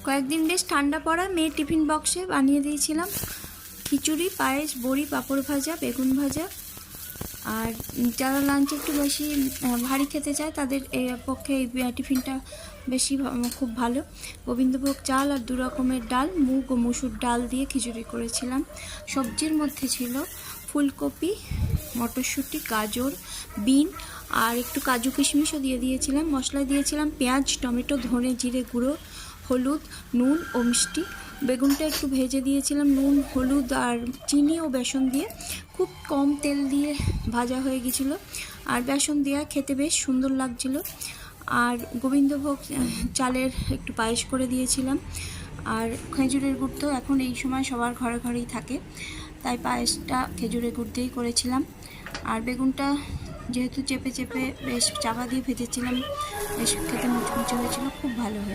কয়েকদিন বেশ ঠান্ডা পড়া, মেয়ে টিফিন বক্সে বানিয়ে দিয়েছিলাম খিচুড়ি, পায়েস, বড়ি, পাঁপড় ভাজা, বেগুন ভাজা। আর যারা লাঞ্চ একটু বেশি ভারী খেতে চায় তাদের পক্ষে এই টিফিনটা বেশি খুব ভালো। গোবিন্দভোগ চাল আর 2 রকমের ডাল, মুগ ও মসুর ডাল দিয়ে খিচুড়ি করেছিলাম। সবজির মধ্যে ছিল ফুলকপি, মটরশুঁটি, গাজর, বিন আর একটু কাজু কিশমিশও দিয়ে দিয়েছিলাম। মশলায় দিয়েছিলাম পেঁয়াজ, টমেটো, ধনে, জিরে গুঁড়ো, হলুদ, নুন ও মিষ্টি। বেগুনটা একটু ভেজে দিয়েছিলাম নুন, হলুদ আর চিনি ও বেসন দিয়ে, খুব কম তেল দিয়ে ভাজা হয়ে গেছিলো। আর বেসন দেওয়া খেতে বেশ সুন্দর লাগছিল। আর গোবিন্দভোগ চালের একটু পায়েস করে দিয়েছিলাম। আর খেজুরের গুড় তো এখন এই সময় সবার ঘরে ঘরেই থাকে, তাই পায়েসটা খেজুরের গুড় দিয়েই করেছিলাম। আর বেগুনটা যেহেতু চেপে চেপে বেশ চাপা দিয়ে ভেজেছিলাম, বেশ খেতে মুচমুচে হয়েছিল, খুব ভালো হয়েছে।